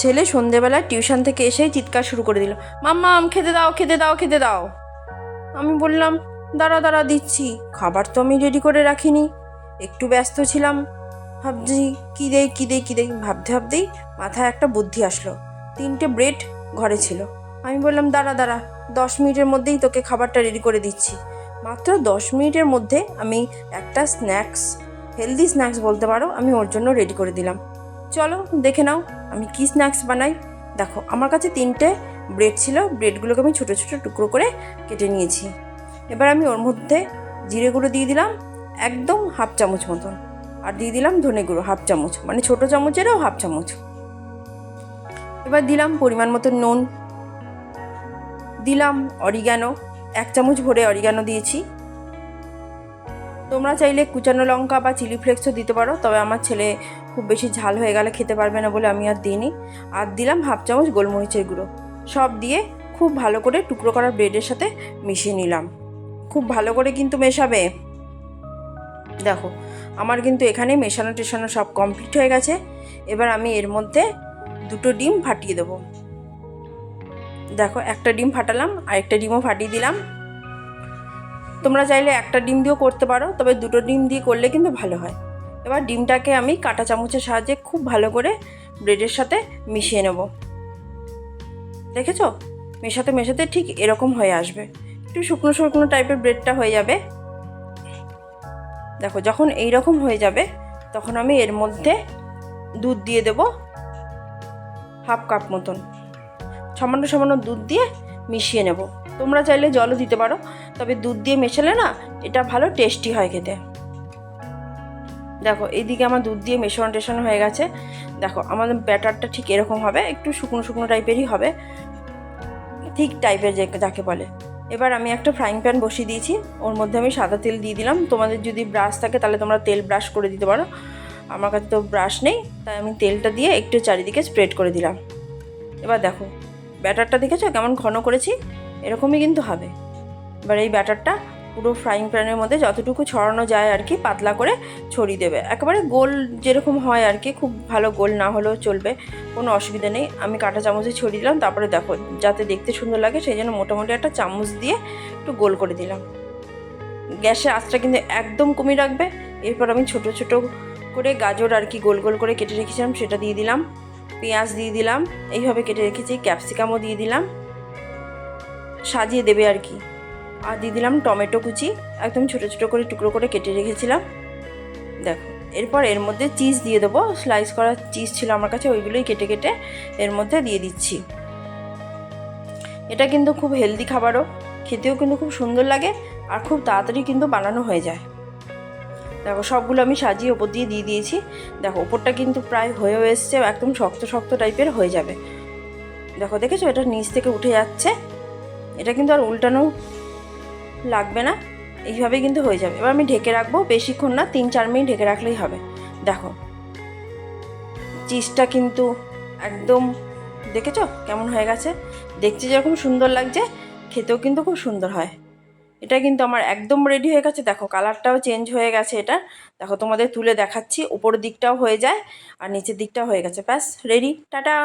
ছেলে সন্ধেবেলা টিউশন থেকে এসেই চিৎকার শুরু করে দিল, মাম্মাম খেতে দাও খেতে দাও খেতে দাও। আমি বললাম দাঁড়া দাঁড়া দিচ্ছি, খাবার তো আমি রেডি করে রাখিনি, একটু ব্যস্ত ছিলাম, ভাবছি কী দেই কী দেই কী দেই, ভাবতে ভাবতেই মাথায় একটা বুদ্ধি আসলো। 3টে ব্রেড ঘরে ছিল। আমি বললাম দাঁড়া দাঁড়া, 10 মিনিটের মধ্যেই তোকে খাবারটা রেডি করে দিচ্ছি। মাত্র 10 মিনিটের মধ্যে আমি একটা স্ন্যাক্স, হেলদি স্ন্যাক্স বলতে পারো, আমি ওর জন্য রেডি করে দিলাম। চলো দেখে নাও আমি কি স্ন্যাক্স বানাই। দেখো আমার কাছে 3টে ব্রেড ছিল, ব্রেডগুলোকে আমি ছোটো ছোটো টুকরো করে কেটে নিয়েছি। এবার আমি ওর মধ্যে জিরে গুঁড়ো দিয়ে দিলাম একদম হাফ চামচ মতন, আর দিয়ে দিলাম ধনে গুঁড়ো হাফ চামচ, মানে ছোটো চামচেরও হাফ চামচ। এবার দিলাম পরিমাণ মতো নুন, দিলাম অরিগ্যানো, 1 চামচ ভরে অরিগ্যানো দিয়েছি। তোমরা চাইলে কুচানো লঙ্কা বা চিলি ফ্লেক্সও দিতে পারো, তবে আমার ছেলে খুব বেশি ঝাল হয়ে গেলে খেতে পারবে না বলে আমি আর দিইনি। আর দিলাম হাফ চামচ গোলমরিচের গুঁড়ো। সব দিয়ে খুব ভালো করে টুকরো করা ব্রেডের সাথে মিশিয়ে নিলাম। খুব ভালো করে কিন্তু মেশাবে। দেখো আমার কিন্তু এখানে মেশানো টেশানো সব কমপ্লিট হয়ে গেছে। এবার আমি এর মধ্যে 2টো ডিম ফাটিয়ে দেবো। দেখো একটা ডিম ফাটালাম, আরেকটা ডিমও ফাটিয়ে দিলাম। তোমরা চাইলে একটা ডিম দিয়েও করতে পারো, তবে 2টো ডিম দিয়ে করলে কিন্তু ভালো হয়। এবার ডিমটাকে আমি কাঁটা চামচের সাহায্যে খুব ভালো করে ব্রেডের সাথে মিশিয়ে নেব। দেখেছো মেশাতে মেশাতে ঠিক এরকম হয়ে আসবে, একটু শুকনো শুকনো টাইপের ব্রেডটা হয়ে যাবে। দেখো যখন এই রকম হয়ে যাবে তখন আমি এর মধ্যে দুধ দিয়ে দেব হাফ কাপ মতন। সামান্য সামান্য দুধ দিয়ে মিশিয়ে নেব। তোমরা চাইলে জলও দিতে পারো, তবে দুধ দিয়ে মেশালে না এটা ভালো টেস্টি হয় খেতে। দেখো এইদিকে আমার দুধ দিয়ে মেশানো টেশানো হয়ে গেছে। দেখো আমাদের ব্যাটারটা ঠিক এরকম হবে, একটু শুকনো শুকনো টাইপেরই হবে, ঠিক টাইপের যাকে বলে। এবার আমি একটা ফ্রাইং প্যান বসিয়ে দিয়েছি, ওর মধ্যে আমি সাদা তেল দিয়ে দিলাম। তোমাদের যদি ব্রাশ থাকে তাহলে তোমরা তেল ব্রাশ করে দিতে পারো, আমার কাছে তো ব্রাশ নেই, তাই আমি তেলটা দিয়ে একটু চারিদিকে স্প্রেড করে দিলাম। এবার দেখো ব্যাটারটা দেখেছো কেমন ঘন করেছি, এরকমই কিন্তু হবে। এবার এই ব্যাটারটা পুরো ফ্রাইং প্যানের মধ্যে যতটুকু ছড়ানো যায় আর কি পাতলা করে ছড়িয়ে দেবে, একেবারে গোল যেরকম হয় আর কি, খুব ভালো গোল না হলেও চলবে, কোনো অসুবিধা নেই। আমি কাঁটা চামচে ছড়িয়ে দিলাম, তারপরে দেখো যাতে দেখতে সুন্দর লাগে সেই জন্য মোটামুটি একটা চামচ দিয়ে একটু গোল করে দিলাম। গ্যাসের আঁচটা কিন্তু একদম কমিয়ে রাখবে। এরপর আমি ছোট ছোট করে গাজর আর কি গোল গোল করে কেটে রেখেছিলাম সেটা দিয়ে দিলাম, পেঁয়াজ দিয়ে দিলাম এইভাবে কেটে রেখেছি, ক্যাপসিকামও দিয়ে দিলাম, সাজিয়ে দেবে আর কি। আর দিয়ে দিলাম টমেটো কুচি, একদম ছোটো ছোটো করে টুকরো করে কেটে রেখেছিলাম। দেখো এরপর এর মধ্যে চিজ দিয়ে দেবো, স্লাইস করা চিজ ছিল আমার কাছে, ওইগুলোই কেটে কেটে এর মধ্যে দিয়ে দিচ্ছি। এটা কিন্তু খুব হেলদি খাবারও, খেতেও কিন্তু খুব সুন্দর লাগে, আর খুব তাড়াতাড়ি কিন্তু বানানো হয়ে যায়। দেখো সবগুলো আমি সাজিয়ে ওপর দিয়ে দিয়েছি। দেখো ওপরটা কিন্তু প্রায় হয়েও এসছে, একদম শক্ত শক্ত টাইপের হয়ে যাবে। দেখো দেখেছো এটা নিচ থেকে উঠে যাচ্ছে, এটা কিন্তু আর উল্টানো লাগবে না, এইভাবেই কিন্তু হয়ে যাবে। এবার আমি ঢেকে রাখবো, বেশিক্ষণ না, 3-4 মিনিট ঢেকে রাখলেই হবে। দেখো চিজটা কিন্তু একদম দেখেছো কেমন হয়ে গেছে, দেখতে যেরকম সুন্দর লাগছে খেতেও কিন্তু খুব সুন্দর হয়। এটা কিন্তু আমার একদম রেডি হয়ে গেছে। দেখো কালারটাও চেঞ্জ হয়ে গেছে এটা, দেখো তোমাদের তুলে দেখাচ্ছি, উপরের দিকটাও হয়ে যায় আর নিচের দিকটাও হয়ে গেছে। ব্যাস রেডি, টাটা।